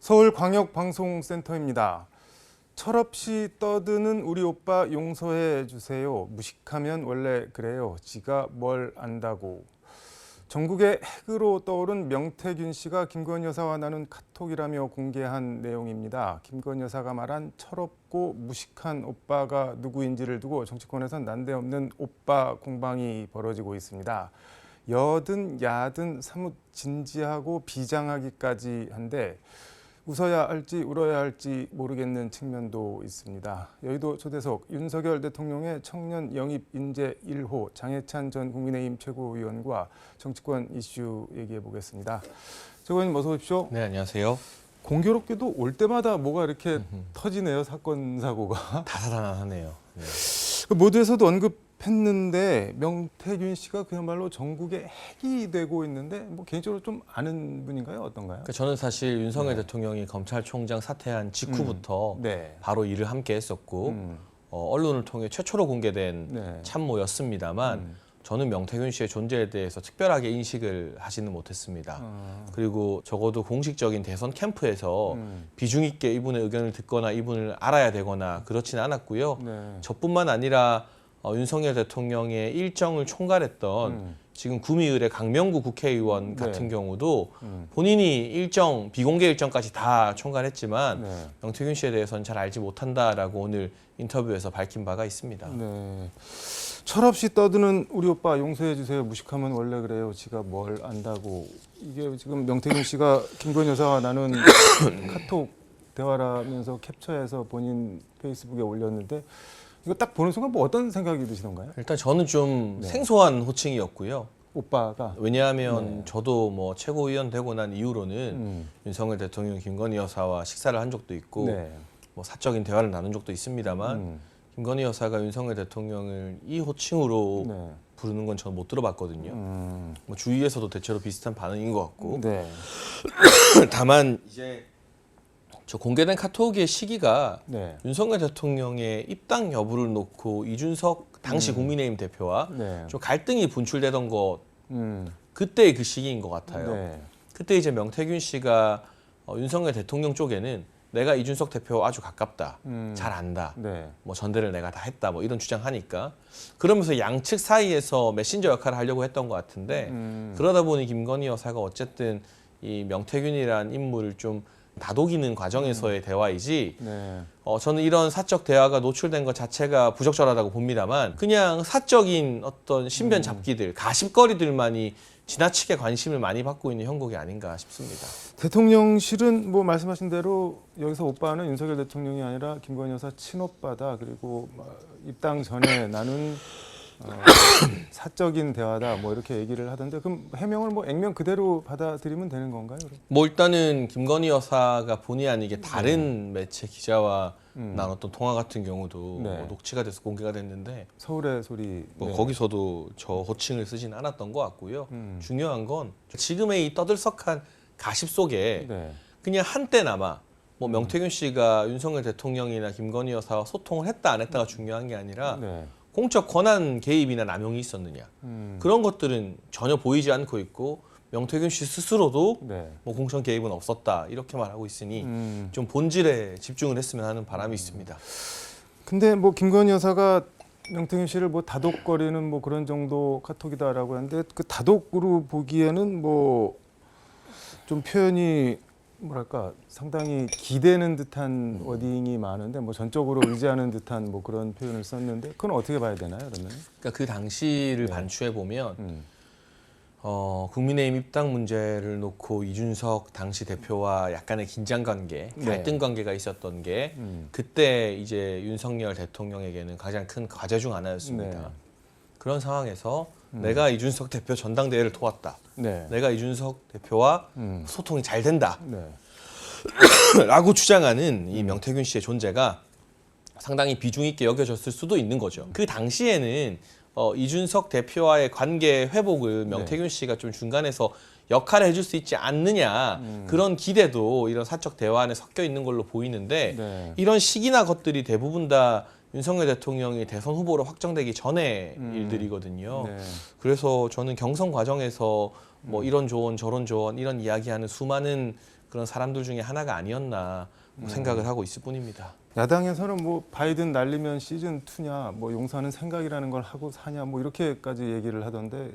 서울광역방송센터입니다. 철없이 떠드는 우리 오빠 용서해 주세요. 무식하면 원래 그래요. 지가 뭘 안다고. 전국의 핵으로 떠오른 명태균 씨가 김건희 여사와 나눈 카톡이라며 공개한 내용입니다. 김건희 여사가 말한 철없고 무식한 오빠가 누구인지를 두고 정치권에선 난데없는 오빠 공방이 벌어지고 있습니다. 여든 야든 사뭇 진지하고 비장하기까지 한데 웃어야 할지 울어야 할지 모르겠는 측면도 있습니다. 여의도 초대석 윤석열 대통령의 청년 영입 인재 1호 장해찬 전 국민의힘 최고위원과 정치권 이슈 얘기해 보겠습니다. 최고위원님 어서 오십시오. 네, 안녕하세요. 공교롭게도 올 때마다 뭐가 이렇게 터지네요. 사건 사고가. 다사다난하네요. 네. 모두에서도 언급했는데 명태균 씨가 그야말로 전국에 핵이 되고 있는데 뭐 개인적으로 좀 아는 분인가요? 어떤가요? 그러니까 저는 사실 윤석열 대통령이 검찰총장 사퇴한 직후부터 바로 일을 함께 했었고 언론을 통해 최초로 공개된 참모였습니다만 저는 명태균 씨의 존재에 대해서 특별하게 인식을 하지는 못했습니다. 그리고 적어도 공식적인 대선 캠프에서 비중 있게 이분의 의견을 듣거나 이분을 알아야 되거나 그렇지는 않았고요. 저뿐만 아니라 윤석열 대통령의 일정을 총괄했던 지금 구미을의 강명구 국회의원 같은 경우도 본인이 일정, 비공개 일정까지 다 총괄했지만 명태균 씨에 대해서는 잘 알지 못한다라고 오늘 인터뷰에서 밝힌 바가 있습니다. 네. 철없이 떠드는 우리 오빠 용서해 주세요. 무식하면 원래 그래요. 지가 뭘 안다고. 이게 지금 명태균 씨가 김건희 여사와 나눈 카톡 대화라면서 캡처해서 본인 페이스북에 올렸는데 이거 딱 보는 순간 뭐 어떤 생각이 드시던가요? 일단 저는 좀 생소한 호칭이었고요. 오빠가. 왜냐하면 저도 뭐 최고위원 되고 난 이후로는 윤석열 대통령, 김건희 여사와 식사를 한 적도 있고 뭐 사적인 대화를 나눈 적도 있습니다만 김건희 여사가 윤석열 대통령을 이 호칭으로 부르는 건 저는 못 들어봤거든요. 뭐 주위에서도 대체로 비슷한 반응인 것 같고. 다만 이제 저 공개된 카톡의 시기가 윤석열 대통령의 입당 여부를 놓고 이준석 당시 국민의힘 대표와 좀 갈등이 분출되던 것 그때의 그 시기인 것 같아요. 그때 이제 명태균 씨가 윤석열 대통령 쪽에는 내가 이준석 대표와 아주 가깝다, 잘 안다, 뭐 전대를 내가 다 했다, 뭐 이런 주장하니까 그러면서 양측 사이에서 메신저 역할을 하려고 했던 것 같은데 그러다 보니 김건희 여사가 어쨌든 이 명태균이라는 인물을 좀 다독이는 과정에서의 대화이지 저는 이런 사적 대화가 노출된 것 자체가 부적절하다고 봅니다만 그냥 사적인 어떤 신변 잡기들, 가십거리들만이 지나치게 관심을 많이 받고 있는 형국이 아닌가 싶습니다. 대통령실은 뭐 말씀하신 대로 여기서 오빠는 윤석열 대통령이 아니라 김건희 여사 친오빠다. 그리고 입당 전에 나눈 사적인 대화다 뭐 이렇게 얘기를 하던데 그럼 해명을 뭐 액면 그대로 받아들이면 되는 건가요? 뭐 일단은 김건희 여사가 본의 아니게 다른 매체 기자와 나눴던 통화 같은 경우도 뭐 녹취가 돼서 공개가 됐는데 서울의 소리 뭐 거기서도 저 호칭을 쓰진 않았던 것 같고요. 중요한 건 지금의 이 떠들썩한 가십 속에 그냥 한때나마 뭐 명태균 씨가 윤석열 대통령이나 김건희 여사와 소통을 했다 안 했다가 중요한 게 아니라 공적 권한 개입이나 남용이 있었느냐 그런 것들은 전혀 보이지 않고 있고 명태균 씨 스스로도 뭐 공적 개입은 없었다 이렇게 말하고 있으니 좀 본질에 집중을 했으면 하는 바람이 있습니다. 근데 뭐 김건희 여사가 명태균 씨를 뭐 다독거리는 뭐 그런 정도 카톡이다라고 하는데 그 다독으로 보기에는 뭐 좀 표현이 뭐랄까 상당히 기대는 듯한 워딩이 많은데 뭐 전적으로 의지하는 듯한 뭐 그런 표현을 썼는데 그건 어떻게 봐야 되나요, 그러면? 그러니까 그 당시를 반추해 보면 국민의힘 입당 문제를 놓고 이준석 당시 대표와 약간의 긴장 관계, 갈등 관계가 있었던 게 그때 이제 윤석열 대통령에게는 가장 큰 과제 중 하나였습니다. 그런 상황에서 내가 이준석 대표 전당대회를 도왔다. 내가 이준석 대표와 소통이 잘 된다. 라고 주장하는 이 명태균 씨의 존재가 상당히 비중 있게 여겨졌을 수도 있는 거죠. 그 당시에는 이준석 대표와의 관계 회복을 명태균 씨가 좀 중간에서 역할을 해줄 수 있지 않느냐 그런 기대도 이런 사적 대화 안에 섞여 있는 걸로 보이는데 이런 시기나 것들이 대부분 다 윤석열 대통령이 대선 후보로 확정되기 전의 일들이거든요. 그래서 저는 경선 과정에서 뭐 이런 조언 저런 조언 이런 이야기하는 수많은 그런 사람들 중에 하나가 아니었나 생각을 하고 있을 뿐입니다. 야당에서는 뭐 바이든 날리면 시즌 2냐, 뭐 용서하는 생각이라는 걸 하고 사냐, 뭐 이렇게까지 얘기를 하던데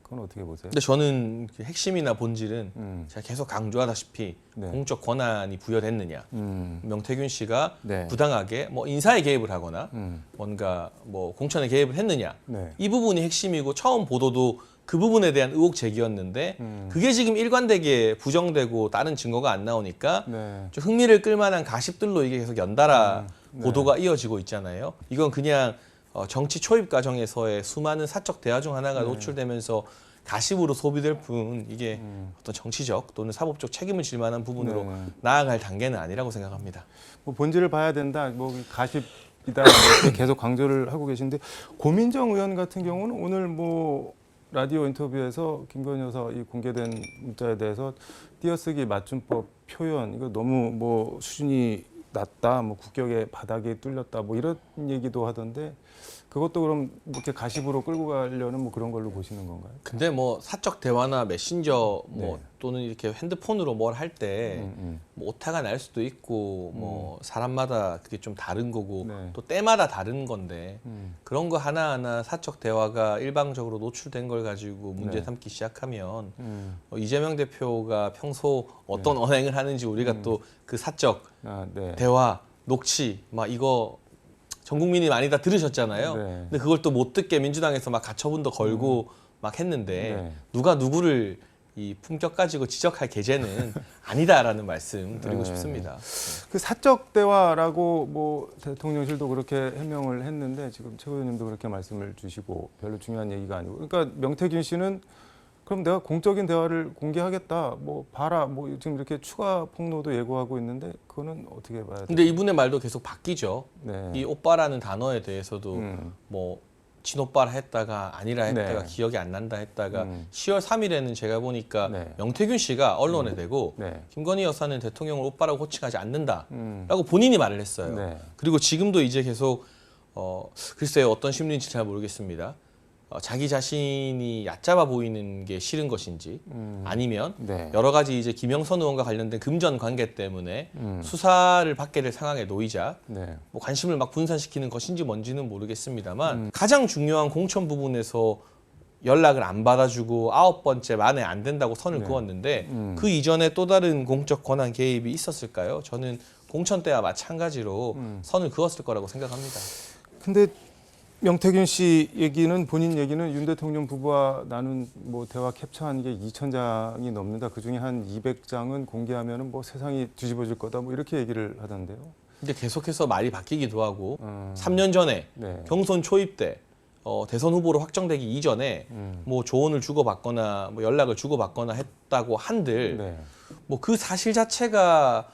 그건 어떻게 보세요? 근데 저는 그 핵심이나 본질은 제가 계속 강조하다시피 네. 공적 권한이 부여됐느냐, 명태균 씨가 네. 부당하게 뭐 인사에 개입을 하거나 뭔가 뭐 공천에 개입을 했느냐, 네. 이 부분이 핵심이고 처음 보도도 그 부분에 대한 의혹 제기였는데 그게 지금 일관되게 부정되고 다른 증거가 안 나오니까 네. 좀 흥미를 끌만한 가십들로 이게 계속 연달아 네. 보도가 이어지고 있잖아요. 이건 그냥 정치 초입 과정에서의 수많은 사적 대화 중 하나가 노출되면서 가십으로 소비될 뿐 이게 어떤 정치적 또는 사법적 책임을 질 만한 부분으로 네. 나아갈 단계는 아니라고 생각합니다. 뭐 본질을 봐야 된다, 뭐 가십이다 이렇게 계속 강조를 하고 계신데 고민정 의원 같은 경우는 오늘 뭐 라디오 인터뷰에서 김건희 여사 이 공개된 문자에 대해서 띄어쓰기 맞춤법 표현 이거 너무 뭐 수준이 낮다, 뭐 국격의 바닥이 뚫렸다, 뭐 이런 얘기도 하던데 그것도 그럼 이렇게 가십으로 끌고 가려는 뭐 그런 걸로 보시는 건가요? 근데 뭐 사적 대화나 메신저 뭐 네. 또는 이렇게 핸드폰으로 뭘 할 때 뭐 오타가 날 수도 있고 뭐 사람마다 그게 좀 다른 거고 네. 또 때마다 다른 건데 그런 거 하나하나 사적 대화가 일방적으로 노출된 걸 가지고 문제 네. 삼기 시작하면 이재명 대표가 평소 어떤 언행을 하는지 우리가 또 그 사적 아, 네. 대화 녹취 막 이거 전 국민이 많이 다 들으셨잖아요. 네. 근데 그걸 또 못 듣게 민주당에서 막 가처분도 걸고 막 했는데 네. 누가 누구를 이 품격 가지고 지적할 계제는 아니다라는 말씀 드리고 네. 싶습니다. 그 사적 대화라고 뭐 대통령실도 그렇게 해명을 했는데 지금 최 의원님도 그렇게 말씀을 주시고 별로 중요한 얘기가 아니고 그러니까 명태균 씨는 그럼 내가 공적인 대화를 공개하겠다 뭐 봐라 뭐 지금 이렇게 추가 폭로도 예고하고 있는데 그거는 어떻게 봐야 돼요? 근데 이분의 말도 계속 바뀌죠. 네. 이 오빠라는 단어에 대해서도 뭐 친오빠라 했다가 아니라 했다가 네. 기억이 안 난다 했다가 10월 3일에는 제가 보니까 네. 명태균 씨가 언론에 대고 네. 김건희 여사는 대통령을 오빠라고 호칭하지 않는다라고 본인이 말을 했어요. 네. 그리고 지금도 이제 계속 글쎄요 어떤 심리인지 잘 모르겠습니다. 자기 자신이 얕잡아 보이는 게 싫은 것인지 아니면 네. 여러 가지 이제 김영선 의원과 관련된 금전 관계 때문에 수사를 받게 될 상황에 놓이자 네. 뭐 관심을 막 분산시키는 것인지 뭔지는 모르겠습니다만 가장 중요한 공천 부분에서 연락을 안 받아주고 9번째 만에 안 된다고 선을 그었는데 그 이전에 또 다른 공적 권한 개입이 있었을까요? 저는 공천 때와 마찬가지로 선을 그었을 거라고 생각합니다. 근데 명태균 씨 얘기는 본인 얘기는 윤 대통령 부부와 나눈 뭐 대화 캡처한 게 2,000장이 넘는다. 그 중에 한 200장은 공개하면은 뭐 세상이 뒤집어질 거다. 뭐 이렇게 얘기를 하던데요. 근데 계속해서 말이 바뀌기도 하고 3년 전에 네. 경선 초입 때 대선 후보로 확정되기 이전에 뭐 조언을 주고받거나 뭐 연락을 주고받거나 했다고 한들 네. 뭐 그 사실 자체가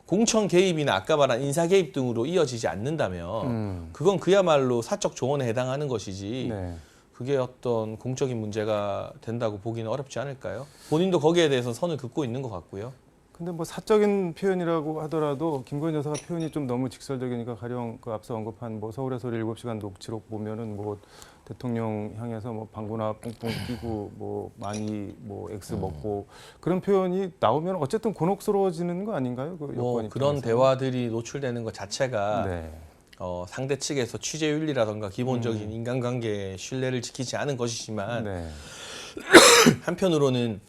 공천 개입이나 아까 말한 인사 개입 등으로 이어지지 않는다면 그건 그야말로 사적 조언에 해당하는 것이지 네. 그게 어떤 공적인 문제가 된다고 보기는 어렵지 않을까요? 본인도 거기에 대해서 선을 긋고 있는 것 같고요. 근데 뭐 사적인 표현이라고 하더라도 김건희 여사가 표현이 좀 너무 직설적이니까 가령 그 앞서 언급한 뭐 서울의 소리 7시간 녹취록 보면은 뭐 대통령 향해서 뭐 방구나 뽕뽕 끼고 뭐 많이 뭐 X 먹고 그런 표현이 나오면 어쨌든 곤혹스러워지는 거 아닌가요? 그 뭐 여권 그런 입장에서는? 대화들이 노출되는 것 자체가 네. 상대 측에서 취재윤리라든가 기본적인 인간관계의 신뢰를 지키지 않은 것이지만 네. 한편으로는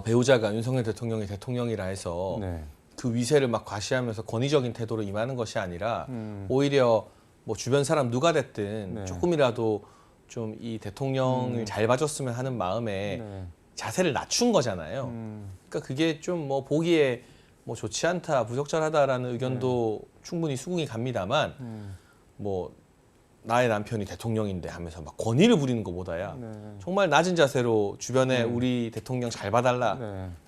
배우자가 윤석열 대통령이 대통령이라 해서 네. 그 위세를 막 과시하면서 권위적인 태도로 임하는 것이 아니라 오히려 뭐 주변 사람 누가 됐든 네. 조금이라도 좀 이 대통령을 잘 봐줬으면 하는 마음에 네. 자세를 낮춘 거잖아요. 그러니까 그게 좀 뭐 보기에 뭐 좋지 않다, 부적절하다라는 의견도 충분히 수긍이 갑니다만 뭐 나의 남편이 대통령인데 하면서 막 권위를 부리는 것보다야 네. 정말 낮은 자세로 주변에 우리 대통령 잘 봐달라라고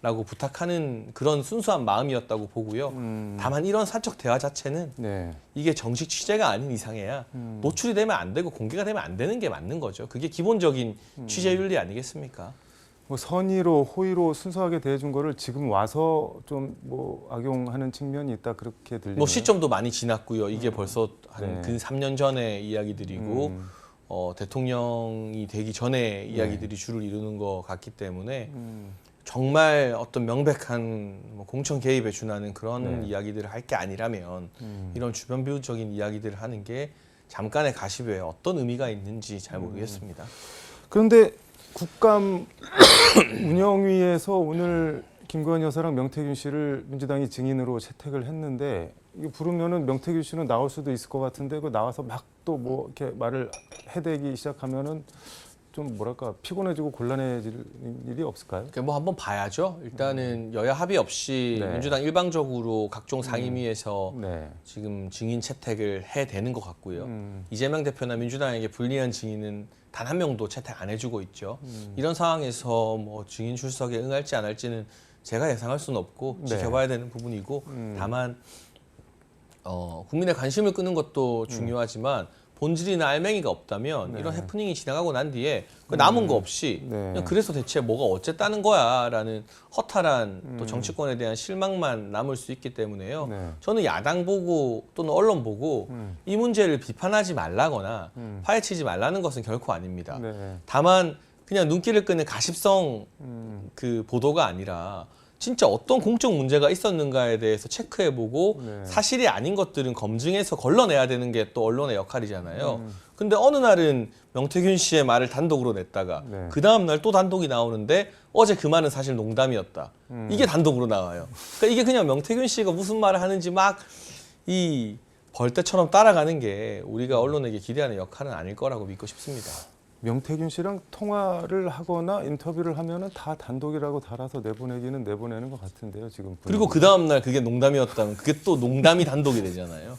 네. 부탁하는 그런 순수한 마음이었다고 보고요. 다만 이런 사적 대화 자체는 네. 이게 정식 취재가 아닌 이상해야 노출이 되면 안 되고 공개가 되면 안 되는 게 맞는 거죠. 그게 기본적인 취재 윤리 아니겠습니까? 뭐 선의로 호의로 순수하게 대해준 거를 지금 와서 좀 뭐 악용하는 측면이 있다 그렇게 들리네요. 뭐 시점도 많이 지났고요. 이게 벌써 한 네. 근 3년 전의 이야기들이고 대통령이 되기 전에 이야기들이 주를 이루는 것 같기 때문에 정말 어떤 명백한 뭐 공천 개입에 준하는 그런 네. 이야기들을 할 게 아니라면 이런 주변 비유적인 이야기들을 하는 게 잠깐의 가십에 어떤 의미가 있는지 잘 모르겠습니다. 그런데 국감 운영위에서 오늘 김건희 여사랑 명태균 씨를 민주당이 증인으로 채택을 했는데 이거 부르면은 명태균 씨는 나올 수도 있을 것 같은데 그 나와서 막 또 뭐 이렇게 말을 해대기 시작하면은 좀 뭐랄까 피곤해지고 곤란해질 일이 없을까요? 뭐 한번 봐야죠. 일단은 여야 합의 없이 네. 민주당 일방적으로 각종 상임위에서 네. 지금 증인 채택을 해대는 것 같고요. 이재명 대표나 민주당에게 불리한 증인은 단 한 명도 채택 안 해주고 있죠. 이런 상황에서 뭐 증인 출석에 응할지 안 할지는 제가 예상할 수는 없고 네. 지켜봐야 되는 부분이고 다만 국민의 관심을 끄는 것도 중요하지만 본질이나 알맹이가 없다면 네. 이런 해프닝이 지나가고 난 뒤에 그 남은 거 없이 네. 그냥 그래서 대체 뭐가 어쨌다는 거야라는 허탈한 또 정치권에 대한 실망만 남을 수 있기 때문에요. 네. 저는 야당 보고 또는 언론 보고 이 문제를 비판하지 말라거나 파헤치지 말라는 것은 결코 아닙니다. 네. 다만 그냥 눈길을 끄는 가십성 그 보도가 아니라 진짜 어떤 공적 문제가 있었는가에 대해서 체크해보고 네. 사실이 아닌 것들은 검증해서 걸러내야 되는 게 또 언론의 역할이잖아요. 근데 어느 날은 명태균 씨의 말을 단독으로 냈다가 네. 그 다음 날 또 단독이 나오는데 어제 그 말은 사실 농담이었다. 이게 단독으로 나와요. 그러니까 이게 그냥 명태균 씨가 무슨 말을 하는지 막 이 벌떼처럼 따라가는 게 우리가 언론에게 기대하는 역할은 아닐 거라고 믿고 싶습니다. 명태균 씨랑 통화를 하거나 인터뷰를 하면은 다 단독이라고 달아서 내보내기는 내보내는 것 같은데요, 지금. 그리고 그 다음 날 그게 농담이었다면 그게 또 농담이 단독이 되잖아요.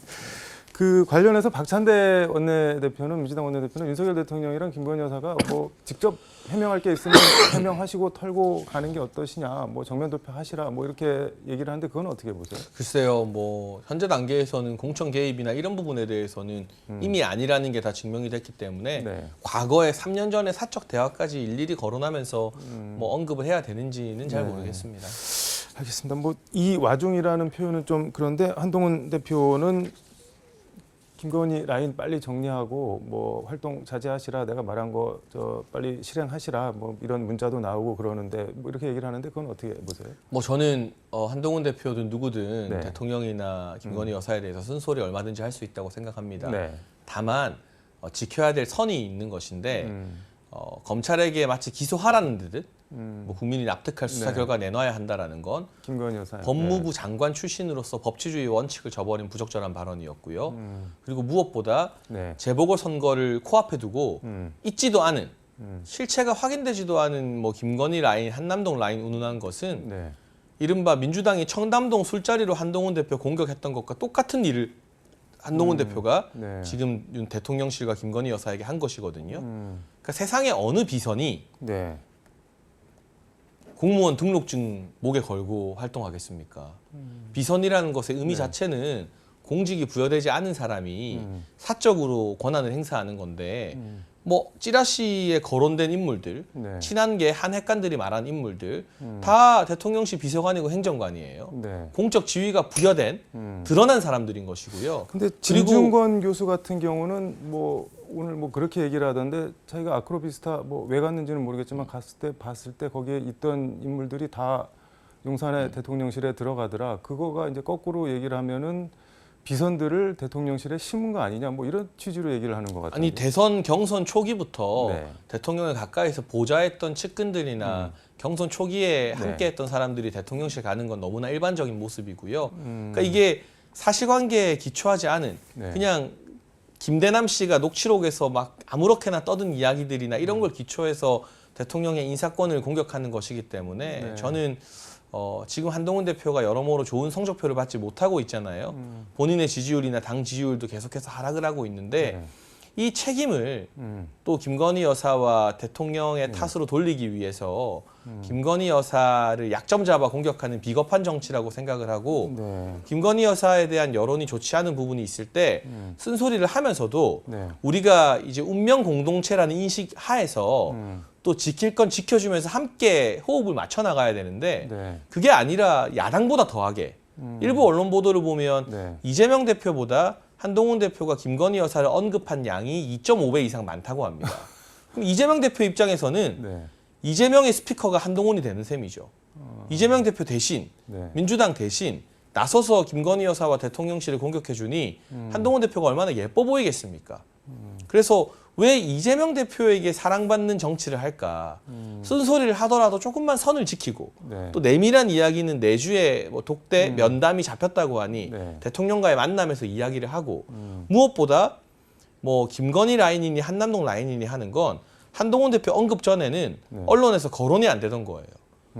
그 관련해서 박찬대 원내대표는 민주당 원내대표는 윤석열 대통령이랑 김건희 여사가 뭐 직접 해명할 게 있으면 해명하시고 털고 가는 게 어떠시냐, 뭐 정면 돌파하시라, 뭐 이렇게 얘기를 하는데 그건 어떻게 보세요? 글쎄요, 뭐 현재 단계에서는 공천 개입이나 이런 부분에 대해서는 이미 아니라는 게 다 증명이 됐기 때문에 네. 과거에 3년 전에 사적 대화까지 일일이 거론하면서 뭐 언급을 해야 되는지는 잘 네. 모르겠습니다. 알겠습니다. 뭐 이 와중이라는 표현은 좀 그런데 한동훈 대표는 김건희 라인 빨리 정리하고 뭐 활동 자제하시라, 내가 말한 거 저 빨리 실행하시라, 뭐 이런 문자도 나오고 그러는데 뭐 이렇게 얘기를 하는데 그건 어떻게 보세요? 뭐 저는 한동훈 대표든 누구든 네. 대통령이나 김건희 여사에 대해서 쓴소리 얼마든지 할 수 있다고 생각합니다. 네. 다만 지켜야 될 선이 있는 것인데 검찰에게 마치 기소하라는 듯 뭐 국민이 납득할 수사 네. 결과 내놔야 한다라는 건 김건희 여사. 법무부 장관 출신으로서 법치주의 원칙을 저버린 부적절한 발언이었고요. 그리고 무엇보다 네. 재보궐선거를 코앞에 두고 있지도 않은 실체가 확인되지도 않은 뭐 김건희 라인, 한남동 라인 운운한 것은 네. 이른바 민주당이 청담동 술자리로 한동훈 대표 공격했던 것과 똑같은 일을 한동훈 대표가 네. 지금 윤 대통령실과 김건희 여사에게 한 것이거든요. 그러니까 세상에 어느 비선이 네. 공무원 등록증 목에 걸고 활동하겠습니까? 비선이라는 것의 의미 자체는 공직이 부여되지 않은 사람이 사적으로 권한을 행사하는 건데 뭐 찌라시에 거론된 인물들, 네. 친한계 한핵관들이 말한 인물들 다 대통령실 비서관이고 행정관이에요. 네. 공적 지위가 부여된 드러난 사람들인 것이고요. 근데 진중권 교수 같은 경우는 뭐 오늘 뭐 그렇게 얘기를 하던데 자기가 아크로비스타 뭐 왜 갔는지는 모르겠지만 갔을 때 봤을 때 거기에 있던 인물들이 다 용산의 대통령실에 들어가더라. 그거가 이제 거꾸로 얘기를 하면은 비선들을 대통령실에 심은 거 아니냐, 뭐 이런 취지로 얘기를 하는 것 같아요. 아니 대선 경선 초기부터 네. 대통령을 가까이서 보좌했던 측근들이나 경선 초기에 함께했던 사람들이 대통령실 가는 건 너무나 일반적인 모습이고요. 그러니까 이게 사실관계에 기초하지 않은 네. 그냥 김대남 씨가 녹취록에서 막 아무렇게나 떠든 이야기들이나 이런 걸 기초해서 대통령의 인사권을 공격하는 것이기 때문에 네. 저는 지금 한동훈 대표가 여러모로 좋은 성적표를 받지 못하고 있잖아요. 본인의 지지율이나 당 지지율도 계속해서 하락을 하고 있는데 네. 이 책임을 또 김건희 여사와 대통령의 탓으로 돌리기 위해서 김건희 여사를 약점 잡아 공격하는 비겁한 정치라고 생각을 하고 네. 김건희 여사에 대한 여론이 좋지 않은 부분이 있을 때 쓴소리를 하면서도 네. 우리가 이제 운명 공동체라는 인식 하에서 또 지킬 건 지켜주면서 함께 호흡을 맞춰 나가야 되는데 네. 그게 아니라 야당보다 더하게 일부 언론 보도를 보면 네. 이재명 대표보다 한동훈 대표가 김건희 여사를 언급한 양이 2.5배 이상 많다고 합니다. 그럼 이재명 대표 입장에서는 네. 이재명의 스피커가 한동훈이 되는 셈이죠. 이재명 대표 대신 네. 민주당 대신 나서서 김건희 여사와 대통령실을 공격해주니 한동훈 대표가 얼마나 예뻐 보이겠습니까? 그래서 왜 이재명 대표에게 사랑받는 정치를 할까? 쓴소리를 하더라도 조금만 선을 지키고 네. 또 내밀한 이야기는 내주에 뭐 독대 면담이 잡혔다고 하니 네. 대통령과의 만남에서 이야기를 하고 무엇보다 뭐 김건희 라인이니 한남동 라인이니 하는 건 한동훈 대표 언급 전에는 네. 언론에서 거론이 안 되던 거예요.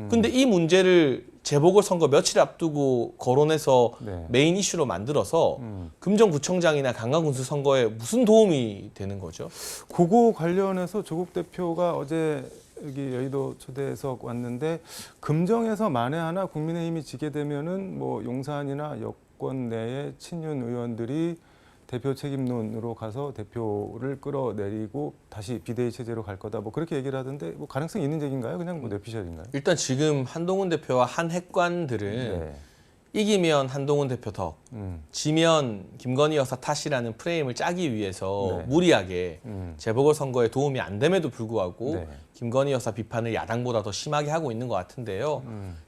근데 이 문제를 재보궐선거 며칠 앞두고 거론해서 네. 메인 이슈로 만들어서 금정구청장이나 강강군수 선거에 무슨 도움이 되는 거죠? 그거 관련해서 조국 대표가 어제 여기 여의도 초대해서 왔는데 금정에서 만에 하나 국민의힘이 지게 되면은 뭐 용산이나 여권 내에 친윤 의원들이 대표 책임론으로 가서 대표를 끌어내리고 다시 비대위 체제로 갈 거다. 뭐 그렇게 얘기를 하던데 뭐 가능성이 있는 얘기인가요? 그냥 뭐 내피셜인가요? 일단 지금 한동훈 대표와 한 핵관들은 네. 이기면 한동훈 대표 덕, 지면 김건희 여사 탓이라는 프레임을 짜기 위해서 네. 무리하게 재보궐선거에 도움이 안 됨에도 불구하고 네. 김건희 여사 비판을 야당보다 더 심하게 하고 있는 것 같은데요.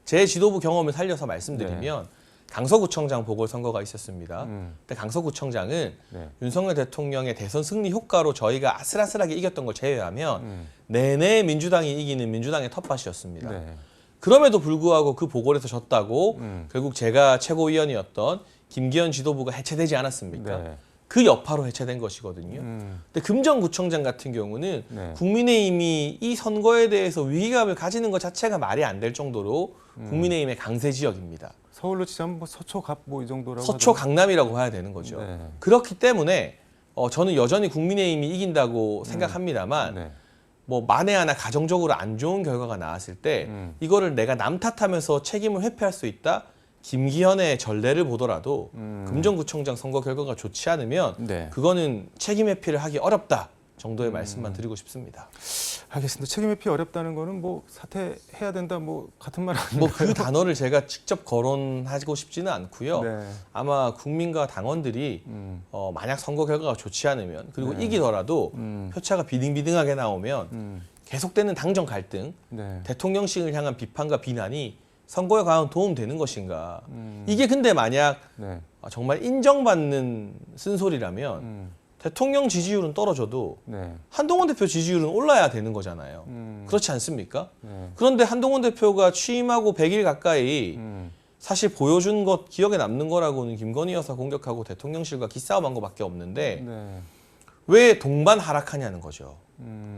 제 지도부 경험을 살려서 말씀드리면 강서구청장 보궐선거가 있었습니다. 근데 강서구청장은 네. 윤석열 대통령의 대선 승리 효과로 저희가 아슬아슬하게 이겼던 걸 제외하면 내내 민주당이 이기는 민주당의 텃밭이었습니다. 네. 그럼에도 불구하고 그 보궐에서 졌다고 결국 제가 최고위원이었던 김기현 지도부가 해체되지 않았습니까? 네. 그 여파로 해체된 것이거든요. 근데 금정구청장 같은 경우는 네. 국민의힘이 이 선거에 대해서 위기감을 가지는 것 자체가 말이 안 될 정도로 국민의힘의 강세 지역입니다. 서울로 치자면 뭐 서초 갑 뭐 이 정도라고 서초 하던데. 강남이라고 봐야 되는 거죠. 네. 그렇기 때문에 저는 여전히 국민의힘이 이긴다고 생각합니다만 네. 뭐 만에 하나 가정적으로 안 좋은 결과가 나왔을 때 이거를 내가 남 탓하면서 책임을 회피할 수 있다? 김기현의 전례를 보더라도 금정구청장 선거 결과가 좋지 않으면 네. 그거는 책임 회피를 하기 어렵다 정도의 말씀만 드리고 싶습니다. 알겠습니다. 책임 회피 어렵다는 거는 뭐 사퇴해야 된다 뭐 같은 말 아닌가요? 뭐 그 단어를 제가 직접 거론하고 싶지는 않고요. 네. 아마 국민과 당원들이 만약 선거 결과가 좋지 않으면 그리고 이기더라도 표차가 비등비등하게 나오면 계속되는 당정 갈등, 네. 대통령실을 향한 비판과 비난이 선거에 과연 도움되는 것인가. 이게 근데 만약 네. 정말 인정받는 쓴소리라면 대통령 지지율은 떨어져도 네. 한동훈 대표 지지율은 올라야 되는 거잖아요. 그렇지 않습니까? 네. 그런데 한동훈 대표가 취임하고 100일 가까이 사실 보여준 것 기억에 남는 거라고는 김건희 여사 공격하고 대통령실과 기싸움한 것밖에 없는데 네. 왜 동반 하락하냐는 거죠.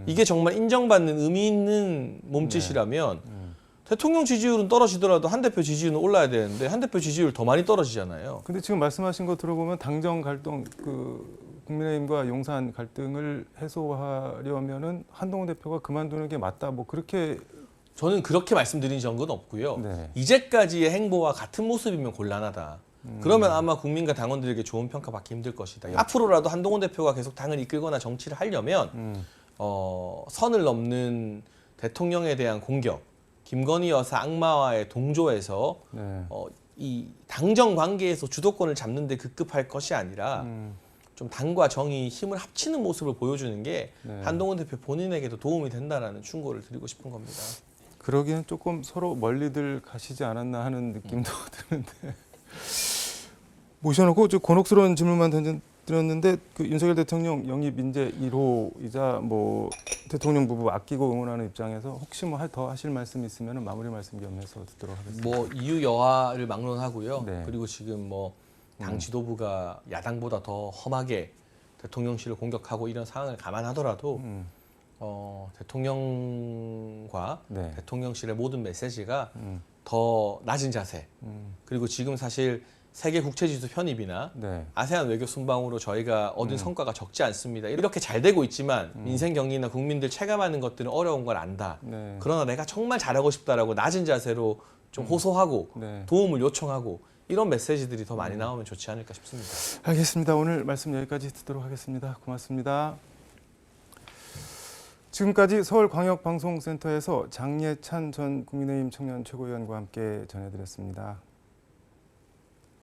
이게 정말 인정받는 의미 있는 몸짓이라면 대통령 지지율은 떨어지더라도 한 대표 지지율은 올라야 되는데 한 대표 지지율 더 많이 떨어지잖아요. 근데 지금 말씀하신 거 들어보면 당정 갈등 국민의힘과 용산 갈등을 해소하려면은 한동훈 대표가 그만두는 게 맞다. 뭐 그렇게 저는 그렇게 말씀드린 적은 없고요. 네. 이제까지의 행보와 같은 모습이면 곤란하다. 그러면 아마 국민과 당원들에게 좋은 평가 받기 힘들 것이다. 앞으로라도 한동훈 대표가 계속 당을 이끌거나 정치를 하려면 선을 넘는 대통령에 대한 공격, 김건희 여사 악마와의 동조에서 네. 이 당정 관계에서 주도권을 잡는 데 급급할 것이 아니라 좀 당과 정이 힘을 합치는 모습을 보여주는 게 네. 한동훈 대표 본인에게도 도움이 된다라는 충고를 드리고 싶은 겁니다. 그러기엔 조금 서로 멀리들 가시지 않았나 하는 느낌도 드는데 모셔놓고 좀 곤혹스러운 질문만 드렸는데 그 윤석열 대통령 영입 인재 1호이자 뭐 대통령 부부 아끼고 응원하는 입장에서 혹시 뭐 더 하실 말씀 있으면 마무리 말씀 겸해서 듣도록 하겠습니다. 뭐 이유 여하를 막론하고요. 네. 그리고 지금 뭐 당 지도부가 야당보다 더 험하게 대통령실을 공격하고 이런 상황을 감안하더라도 대통령과 네. 대통령실의 모든 메시지가 더 낮은 자세. 그리고 지금 사실 세계 국제지수 편입이나 네. 아세안 외교 순방으로 저희가 얻은 성과가 적지 않습니다. 이렇게 잘 되고 있지만 민생 경기나 국민들 체감하는 것들은 어려운 걸 안다. 네. 그러나 내가 정말 잘하고 싶다라고 낮은 자세로 좀 호소하고 네. 도움을 요청하고 이런 메시지들이 더 많이 나오면 좋지 않을까 싶습니다. 알겠습니다. 오늘 말씀 여기까지 듣도록 하겠습니다. 고맙습니다. 지금까지 서울광역방송센터에서 장예찬 전 국민의힘 청년 최고위원과 함께 전해드렸습니다.